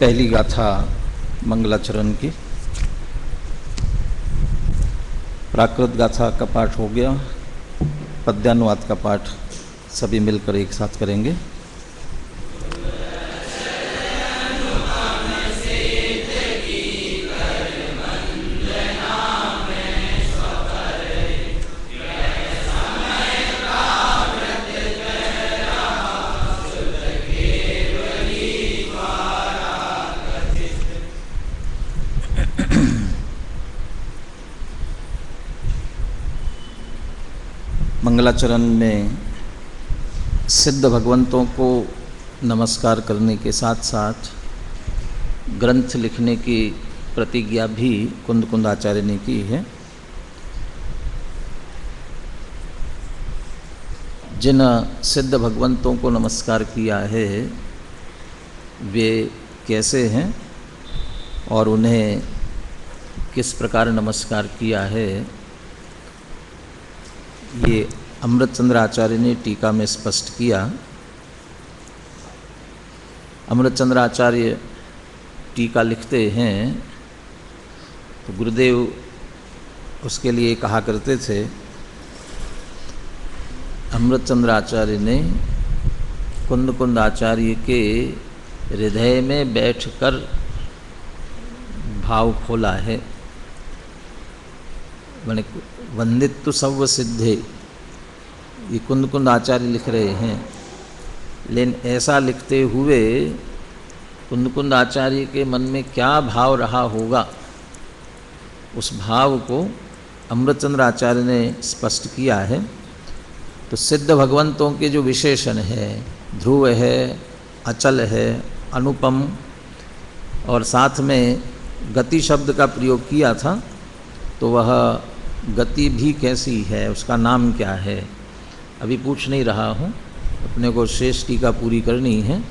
पहली गाथा मंगलाचरण की। प्राकृत गाथा का पाठ हो गया, पद्यानुवाद का पाठ सभी मिलकर एक साथ करेंगे। मंगलाचरण में सिद्ध भगवंतों को नमस्कार करने के साथ साथ ग्रंथ लिखने की प्रतिज्ञा भी कुंद कुंद आचार्य ने की है। जिन सिद्ध भगवंतों को नमस्कार किया है वे कैसे हैं और उन्हें किस प्रकार नमस्कार किया है, ये अमृतचंद्र आचार्य ने टीका में स्पष्ट किया। अमृतचंद्र आचार्य टीका लिखते हैं तो गुरुदेव उसके लिए कहा करते थे, अमृतचंद्र आचार्य ने कुंद कुंद आचार्य के हृदय में बैठकर भाव खोला है। मैंने वंदित्व सव सिद्धे, ये कुंद कुंद आचार्य लिख रहे हैं, लेकिन ऐसा लिखते हुए कुंद कुंद आचार्य के मन में क्या भाव रहा होगा, उस भाव को अमृतचंद्र आचार्य ने स्पष्ट किया है। तो सिद्ध भगवंतों के जो विशेषण है, ध्रुव है, अचल है, अनुपम, और साथ में गति शब्द का प्रयोग किया था, तो वह गति भी कैसी है, उसका नाम क्या है, अभी पूछ नहीं रहा हूँ, अपने को शेष टीका पूरी करनी है।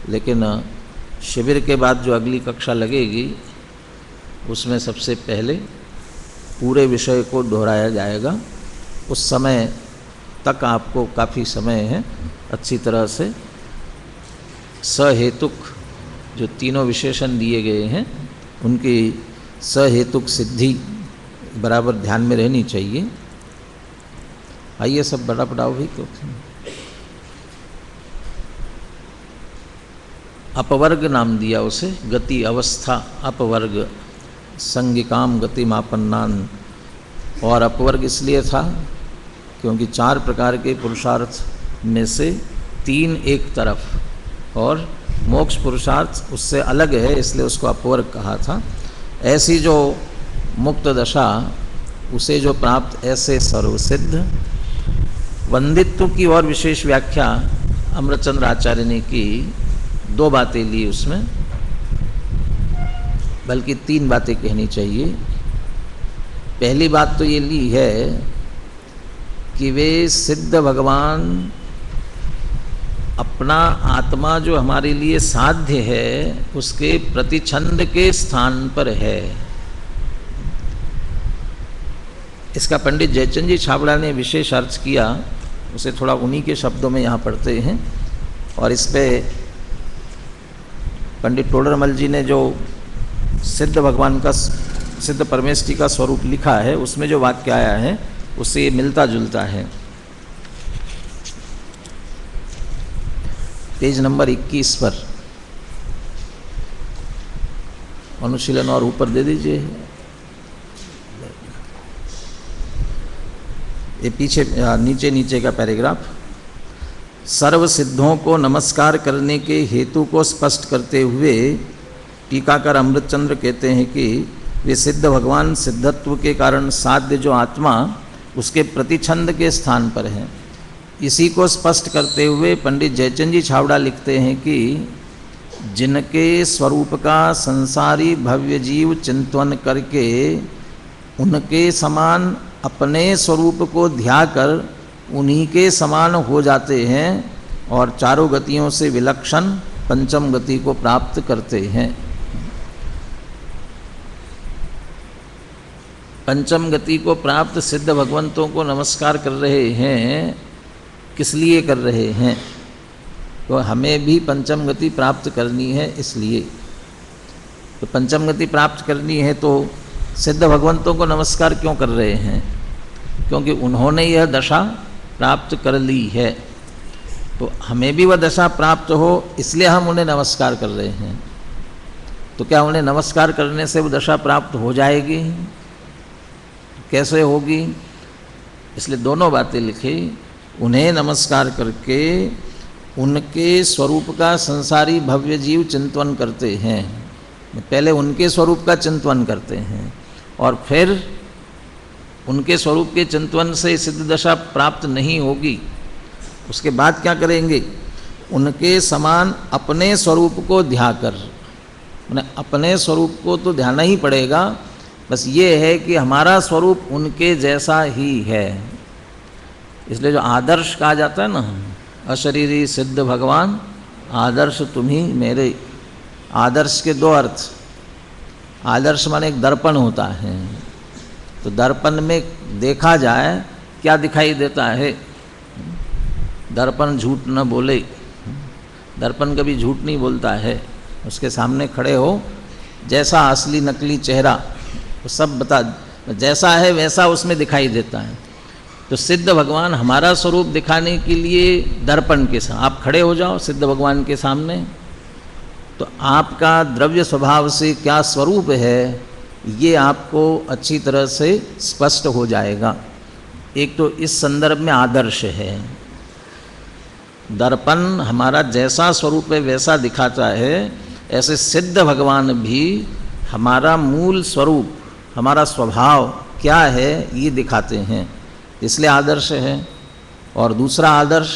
लेकिन शिविर के बाद जो अगली कक्षा लगेगी उसमें सबसे पहले पूरे विषय को दोहराया जाएगा। उस समय तक आपको काफ़ी समय है अच्छी तरह से सहेतुक जो तीनों विशेषण दिए गए हैं उनकी सहेतुक सिद्धि बराबर ध्यान में रहनी चाहिए। आइए सब बड़ा पढ़ाओ भी क्यों। अपवर्ग नाम दिया उसे, गति अवस्था अपवर्ग, संगिकाम गति मापन्नान। और अपवर्ग इसलिए था क्योंकि 4 प्रकार के पुरुषार्थ में से 3 एक तरफ और मोक्ष पुरुषार्थ उससे अलग है, इसलिए उसको अपवर्ग कहा था। ऐसी जो मुक्त दशा उसे जो प्राप्त ऐसे सर्वसिद्ध। वंदित्व की और विशेष व्याख्या अमृतचंद्र आचार्य ने की, 2 बातें ली उसमें, बल्कि 3 बातें कहनी चाहिए। पहली बात तो ये ली है कि वे सिद्ध भगवान अपना आत्मा जो हमारे लिए साध्य है उसके प्रतिछंद के स्थान पर है। इसका पंडित जयचंद जी छाबड़ा ने विशेष अर्थ किया, उसे थोड़ा उन्हीं के शब्दों में यहाँ पढ़ते हैं। और इस पे पंडित टोडरमल जी ने जो सिद्ध भगवान का, सिद्ध परमेष्ठी का स्वरूप लिखा है उसमें जो वाक्य आया है उससे ये मिलता जुलता है। पेज नंबर 21 पर अनुशीलन और ऊपर दे दीजिए, ये पीछे नीचे नीचे का पैराग्राफ। सर्व सिद्धों को नमस्कार करने के हेतु को स्पष्ट करते हुए टीकाकार अमृतचंद्र कहते हैं कि वे सिद्ध भगवान सिद्धत्व के कारण साध्य जो आत्मा उसके प्रतिछंद के स्थान पर है। इसी को स्पष्ट करते हुए पंडित जयचंद जी छाबड़ा लिखते हैं कि जिनके स्वरूप का संसारी भव्य जीव चिंतन करके उनके समान अपने स्वरूप को ध्याकर उन्हीं के समान हो जाते हैं और चारों गतियों से विलक्षण पंचम गति को प्राप्त करते हैं। पंचम गति को प्राप्त सिद्ध भगवंतों को नमस्कार कर रहे हैं, किस लिए कर रहे हैं? तो हमें भी पंचम गति प्राप्त करनी है, इसलिए तो पंचम गति प्राप्त करनी है तो सिद्ध भगवंतों को नमस्कार क्यों कर रहे हैं? क्योंकि उन्होंने यह दशा प्राप्त कर ली है, तो हमें भी वह दशा प्राप्त हो इसलिए हम उन्हें नमस्कार कर रहे हैं। तो क्या उन्हें नमस्कार करने से वो दशा प्राप्त हो जाएगी? कैसे होगी? इसलिए दोनों बातें लिखी। उन्हें नमस्कार करके उनके स्वरूप का संसारी भव्य जीव चिंतन करते हैं। पहले उनके स्वरूप का चिंतन करते हैं और फिर उनके स्वरूप के चिंतन से सिद्ध दशा प्राप्त नहीं होगी। उसके बाद क्या करेंगे? उनके समान अपने स्वरूप को ध्याकर, मैंने अपने स्वरूप को तो ध्याना ही पड़ेगा, बस ये है कि हमारा स्वरूप उनके जैसा ही है। इसलिए जो आदर्श कहा जाता है ना, अशरीरी सिद्ध भगवान आदर्श तुम्ही मेरे। आदर्श के दो अर्थ। आदर्श माने एक दर्पण होता है, तो दर्पण में देखा जाए क्या दिखाई देता है। दर्पण झूठ न बोले, दर्पण कभी झूठ नहीं बोलता है। उसके सामने खड़े हो, जैसा असली नकली चेहरा वो सब बता, जैसा है वैसा उसमें दिखाई देता है। तो सिद्ध भगवान हमारा स्वरूप दिखाने के लिए दर्पण के साथ आप खड़े हो जाओ सिद्ध भगवान के सामने, तो आपका द्रव्य स्वभाव से क्या स्वरूप है ये आपको अच्छी तरह से स्पष्ट हो जाएगा। एक तो इस संदर्भ में आदर्श है, दर्पण हमारा जैसा स्वरूप है वैसा दिखाता है, ऐसे सिद्ध भगवान भी हमारा मूल स्वरूप, हमारा स्वभाव क्या है ये दिखाते हैं, इसलिए आदर्श है। और दूसरा आदर्श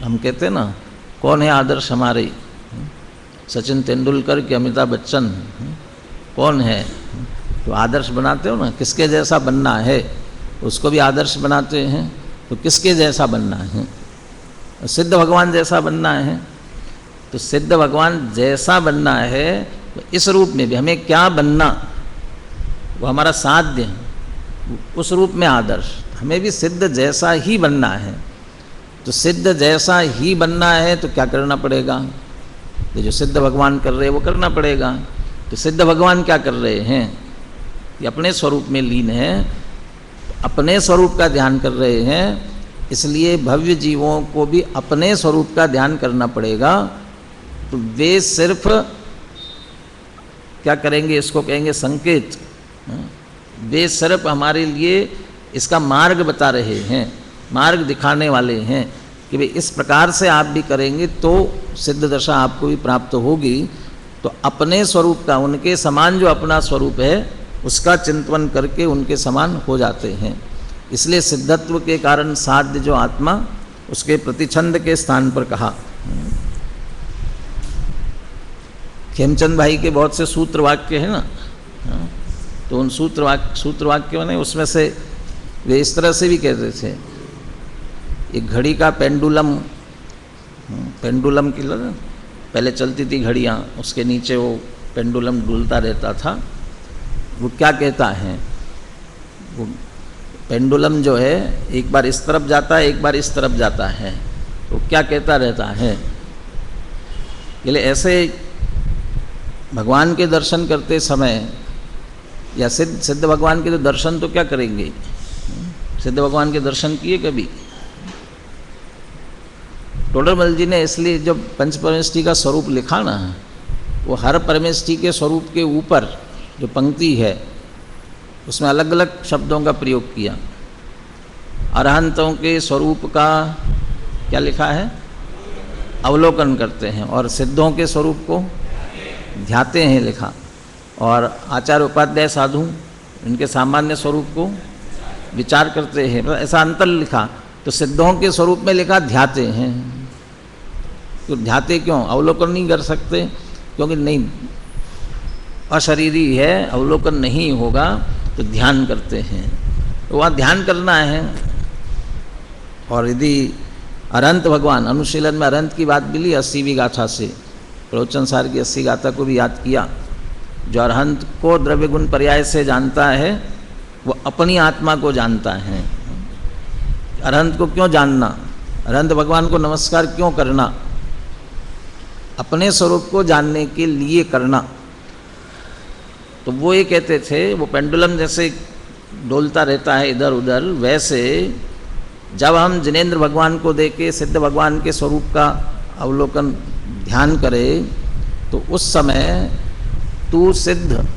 हम कहते हैं ना, कौन है आदर्श हमारे? सचिन तेंदुलकर कि अमिताभ बच्चन? कौन है? तो आदर्श बनाते हो ना, किसके जैसा बनना है उसको भी आदर्श बनाते हैं। तो किसके जैसा बनना है? सिद्ध भगवान जैसा बनना है। तो सिद्ध भगवान जैसा बनना है तो इस रूप में भी हमें क्या बनना, वो हमारा साध्य, उस रूप में आदर्श। हमें भी सिद्ध जैसा ही बनना है। तो सिद्ध जैसा ही बनना है तो क्या करना पड़ेगा? ये जो सिद्ध भगवान कर रहे हैं वो करना पड़ेगा। तो सिद्ध भगवान क्या कर रहे हैं? ये अपने स्वरूप में लीन है, अपने स्वरूप का ध्यान कर रहे हैं। इसलिए भव्य जीवों को भी अपने स्वरूप का ध्यान करना पड़ेगा। तो वे सिर्फ क्या करेंगे? इसको कहेंगे संकेत। वे सिर्फ हमारे लिए इसका मार्ग बता रहे हैं, मार्ग दिखाने वाले हैं कि भाई इस प्रकार से आप भी करेंगे तो सिद्ध दशा आपको भी प्राप्त होगी। तो अपने स्वरूप का, उनके समान जो अपना स्वरूप है उसका चिंतन करके उनके समान हो जाते हैं। इसलिए सिद्धत्व के कारण साध्य जो आत्मा, उसके प्रतिछंद के स्थान पर कहा। खेमचंद भाई के बहुत से सूत्र वाक्य हैं ना, तो उन सूत्र वाक्यों ने उसमें से वे इस तरह से भी कहते थे, एक घड़ी का पेंडुलम की पहले चलती थी घड़ियाँ, उसके नीचे वो पेंडुलम डुलता रहता था। वो क्या कहता है? वो पेंडुलम जो है एक बार इस तरफ जाता है, एक बार इस तरफ जाता है। वो क्या कहता रहता है? इसलिए ऐसे भगवान के दर्शन करते समय या सिद्ध भगवान के तो दर्शन तो क्या करेंगे? सिद्ध भगवान के दर्शन किए कभी? टोडरमल जी ने इसलिए जब पंच परमेष्टि का स्वरूप लिखा ना, वो हर परमेष्टि के स्वरूप के ऊपर जो पंक्ति है उसमें अलग अलग शब्दों का प्रयोग किया। अरहंतों के स्वरूप का क्या लिखा है? अवलोकन करते हैं। और सिद्धों के स्वरूप को ध्याते हैं लिखा। और आचार्य उपाध्याय साधु इनके सामान्य स्वरूप को विचार करते हैं, ऐसा अंतर लिखा। तो सिद्धों के स्वरूप में लिखा ध्याते हैं। तो ध्याते क्यों? अवलोकन नहीं कर सकते? क्योंकि नहीं, अशरीरी है, अवलोकन नहीं होगा, तो ध्यान करते हैं। तो वहाँ ध्यान करना है। और यदि अरंत भगवान, अनुशीलन में अरंत की बात मिली 80वीं गाथा से, प्रवचन सार की 80 गाथा को भी याद किया। जो अरहंत को द्रव्य गुण पर्याय से जानता है वो अपनी आत्मा को जानता है। अरहंत को क्यों जानना? अरहंत भगवान को नमस्कार क्यों करना? अपने स्वरूप को जानने के लिए करना। तो वो ये कहते थे, वो पेंडुलम जैसे डोलता रहता है इधर उधर, वैसे जब हम जिनेंद्र भगवान को देके सिद्ध भगवान के स्वरूप का अवलोकन ध्यान करें तो उस समय तू सिद्ध